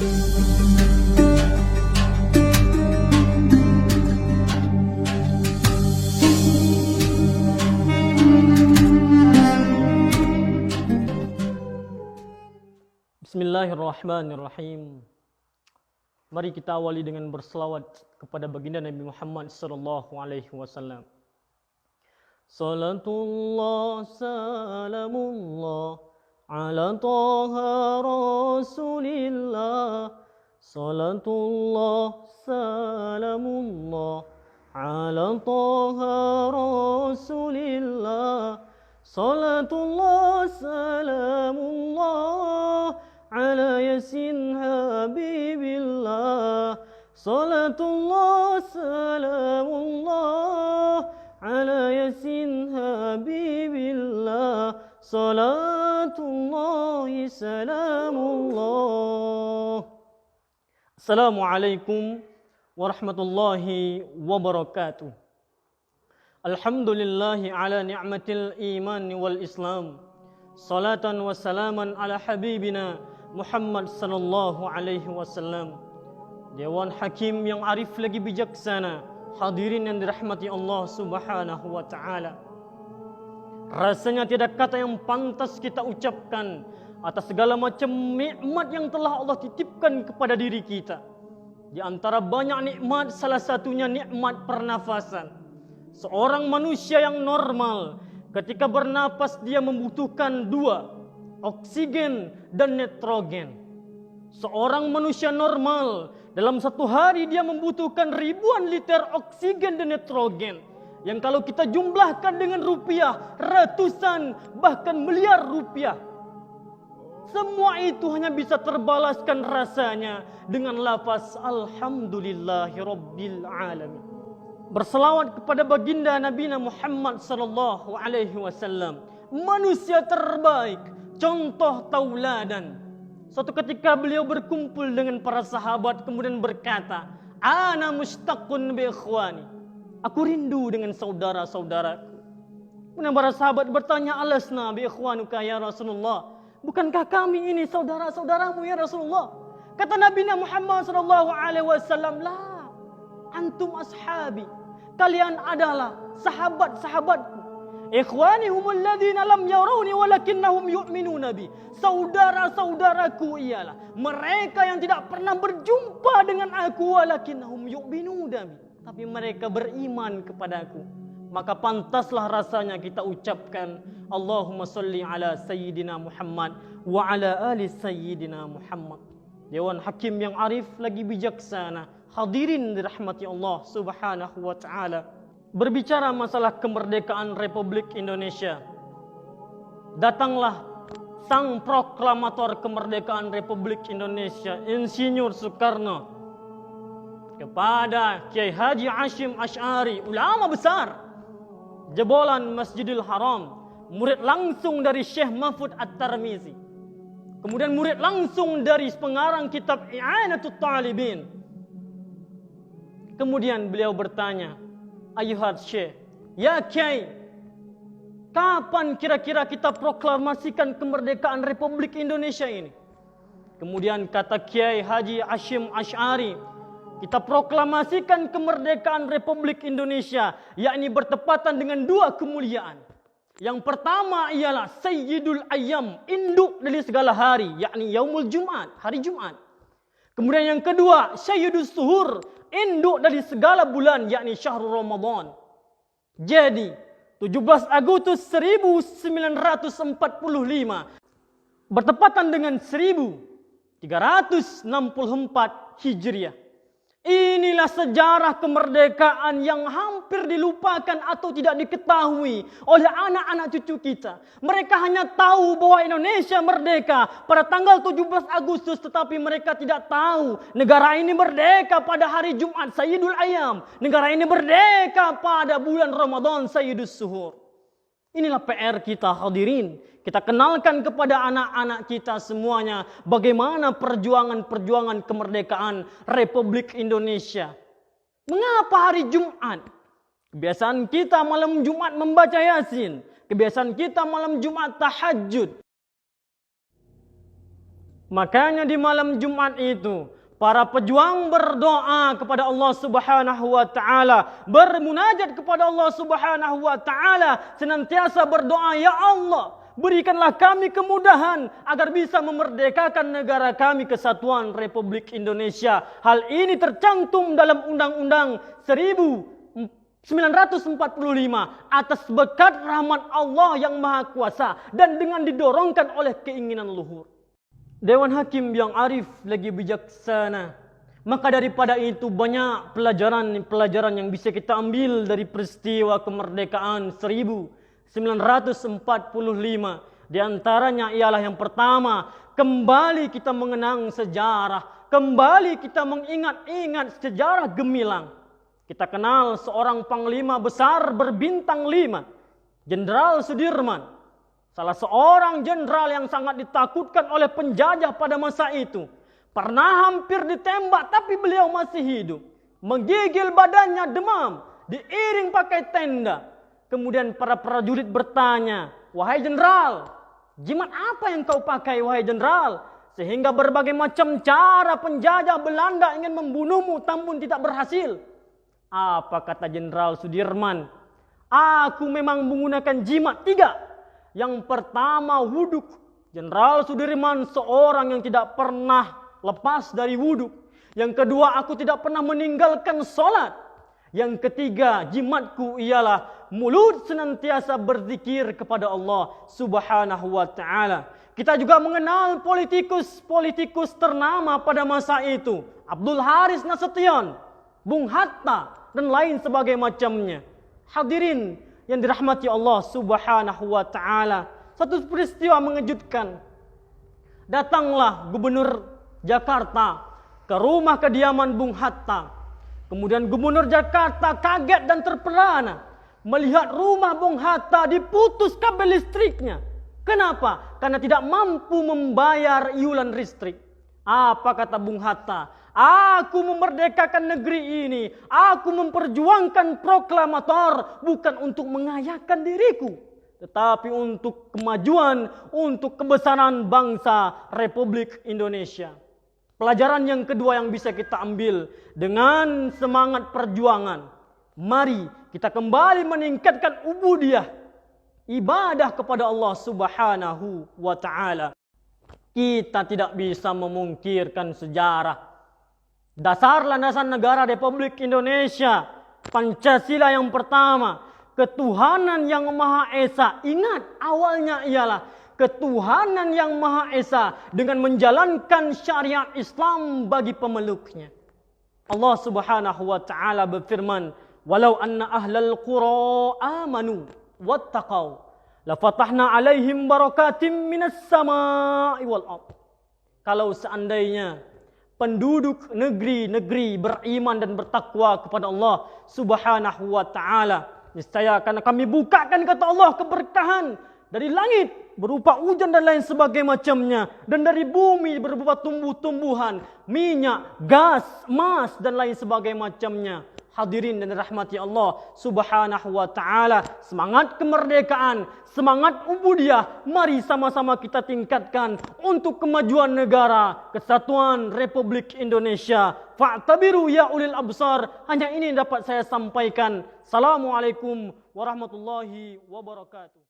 Bismillahirrahmanirrahim. Mari kita awali dengan berselawat kepada baginda Nabi Muhammad sallallahu alaihi wasallam. Salatullah salamullah ala taha rasulillah. Salatullah salamullah ala taha rasulillah. Salatullah salamullah ala yasin habibillah. Salatullah salamullah ala yasin habibillah. Salatullah salamullah. Assalamualaikum warahmatullahi wabarakatuh. Alhamdulillahi ala ni'matil iman wal islam. Salatan wa salaman ala habibina Muhammad sallallahu alaihi wasallam. Dewan Hakim yang arif lagi bijaksana, hadirin yang dirahmati Allah subhanahu wa ta'ala. Rasanya tiada kata yang pantas kita ucapkan atas segala macam nikmat yang telah Allah titipkan kepada diri kita. Di antara banyak nikmat, salah satunya nikmat pernafasan. Seorang manusia yang normal ketika bernapas dia membutuhkan dua, oksigen dan nitrogen. Seorang manusia normal dalam satu hari dia membutuhkan ribuan liter oksigen dan nitrogen, yang kalau kita jumlahkan dengan rupiah ratusan bahkan miliar rupiah. Semua itu hanya bisa terbalaskan rasanya dengan lafaz alhamdulillahirabbil alamin. Berselawat kepada baginda Nabi Muhammad sallallahu alaihi wasallam, manusia terbaik, contoh tauladan. Suatu ketika beliau berkumpul dengan para sahabat kemudian berkata, "Ana mushtaqun bi ikhwani." Aku rindu dengan saudara-saudaraku. Kemudian para sahabat bertanya, "Alasna bi ikhwanuka ya Rasulullah?" Bukankah kami ini saudara-saudaramu ya Rasulullah? Kata Nabi Muhammad sallallahu alaihi wasallam, "La, antum ashabi." Kalian adalah sahabat-sahabatku. Ikhwani humul ladzina lam yarawni walakinnahum yu'minuna bi. Saudara-saudaraku ialah mereka yang tidak pernah berjumpa dengan aku walakinnahum yu'minuna bi. Tapi mereka beriman kepadaku. Maka pantaslah rasanya kita ucapkan Allahumma salli ala sayyidina Muhammad wa ala ali sayyidina Muhammad. Dewan Hakim yang arif lagi bijaksana, hadirin dirahmati Allah subhanahu wa ta'ala. Berbicara masalah kemerdekaan Republik Indonesia, datanglah sang proklamator kemerdekaan Republik Indonesia, Insinyur Soekarno, kepada Kiai Haji Hashim Asy'ari, ulama besar, jebolan Masjidil Haram, murid langsung dari Syekh Mahfud At-Tirmizi, kemudian murid langsung dari pengarang kitab I'anatul Talibin. Kemudian beliau bertanya, "Ayuhat Syekh, ya Kiai, kapan kira-kira kita proklamasikan kemerdekaan Republik Indonesia ini?" Kemudian kata Kiai Haji Hashim Asy'ari, "Kita proklamasikan kemerdekaan Republik Indonesia, yakni bertepatan dengan dua kemuliaan. Yang pertama ialah Sayyidul Ayyam, induk dari segala hari, yakni Yaumul Jumat, hari Jumat. Kemudian yang kedua, Sayyidus Suhur, induk dari segala bulan, yakni Syahrul Ramadan." Jadi 17 Agustus 1945 bertepatan dengan 1364 Hijriah. Inilah sejarah kemerdekaan yang hampir dilupakan atau tidak diketahui oleh anak-anak cucu kita. Mereka hanya tahu bahwa Indonesia merdeka pada tanggal 17 Agustus, tetapi mereka tidak tahu negara ini merdeka pada hari Jumat Sayyidul Ayyam. Negara ini merdeka pada bulan Ramadan Sayyidus Suhur. Inilah PR kita, hadirin. Kita kenalkan kepada anak-anak kita semuanya bagaimana perjuangan-perjuangan kemerdekaan Republik Indonesia. Mengapa hari Jumat? Kebiasaan kita malam Jumat membaca Yasin. Kebiasaan kita malam Jumat tahajud. Makanya di malam Jumat itu para pejuang berdoa kepada Allah Subhanahu wa taala, bermunajat kepada Allah Subhanahu wa taala, senantiasa berdoa, ya Allah, berikanlah kami kemudahan agar bisa memerdekakan negara kami, Kesatuan Republik Indonesia. Hal ini tercantum dalam Undang-Undang 1945 atas berkat rahmat Allah yang Maha Kuasa dan dengan didorongkan oleh keinginan luhur. Dewan Hakim yang arif lagi bijaksana. Maka daripada itu banyak pelajaran yang bisa kita ambil dari peristiwa kemerdekaan 1945. Di antaranya ialah yang pertama, kembali kita mengenang sejarah, kembali kita mengingat-ingat sejarah gemilang. Kita kenal seorang panglima besar berbintang 5, Jenderal Sudirman. Salah seorang jenderal yang sangat ditakutkan oleh penjajah pada masa itu. Pernah hampir ditembak tapi beliau masih hidup. Menggigil badannya, demam, diiring pakai tenda. Kemudian para prajurit bertanya, wahai jenderal, jimat apa yang kau pakai wahai jenderal? Sehingga berbagai macam cara penjajah Belanda ingin membunuhmu namun tidak berhasil. Apa kata Jenderal Sudirman? Aku memang menggunakan jimat 3. Yang pertama wuduk. Jenderal Sudirman seorang yang tidak pernah lepas dari wuduk. Yang kedua, aku tidak pernah meninggalkan sholat. Yang ketiga, jimatku ialah mulut senantiasa berzikir kepada Allah Subhanahu wa ta'ala. Kita juga mengenal politikus ternama pada masa itu. Abdul Haris Nasution, Bung Hatta, dan lain sebagai macamnya. Hadirin yang dirahmati Allah Subhanahu wa ta'ala. Satu peristiwa mengejutkan. Datanglah Gubernur Jakarta ke rumah kediaman Bung Hatta. Kemudian Gubernur Jakarta kaget dan terpelana melihat rumah Bung Hatta diputus kabel listriknya. Kenapa? Karena tidak mampu membayar iuran listrik. Apa kata Bung Hatta? Aku memerdekakan negeri ini. Aku memperjuangkan proklamator bukan untuk mengayakan diriku, tetapi untuk kemajuan, untuk kebesaran bangsa Republik Indonesia. Pelajaran yang kedua yang bisa kita ambil dengan semangat perjuangan. Mari kita kembali meningkatkan ubudiyah, ibadah kepada Allah Subhanahu wa ta'ala. Kita tidak bisa memungkirkan sejarah. Dasar landasan negara Republik Indonesia, Pancasila yang pertama, ketuhanan yang Maha Esa. Ingat, awalnya ialah ketuhanan yang Maha Esa dengan menjalankan syariat Islam bagi pemeluknya. Allah Subhanahu wa ta'ala berfirman, walau anna ahlal qura amanu wattaqau lafatahna alaihim barakatim minas sama'i wal ardh. Kalau seandainya penduduk negeri-negeri beriman dan bertakwa kepada Allah Subhanahu wa ta'ala, niscaya akan kami bukakan, kata Allah, keberkahan dari langit berupa hujan dan lain sebagainya macamnya, dan dari bumi berupa tumbuh-tumbuhan, minyak, gas, emas dan lain sebagainya macamnya. Hadirin dan rahmati Allah Subhanahu wa ta'ala, semangat kemerdekaan, semangat ubudiyah, mari sama-sama kita tingkatkan untuk kemajuan negara Kesatuan Republik Indonesia. Fa'tabiru ya ulil absar. Hanya ini dapat saya sampaikan. Assalamualaikum warahmatullahi wabarakatuh.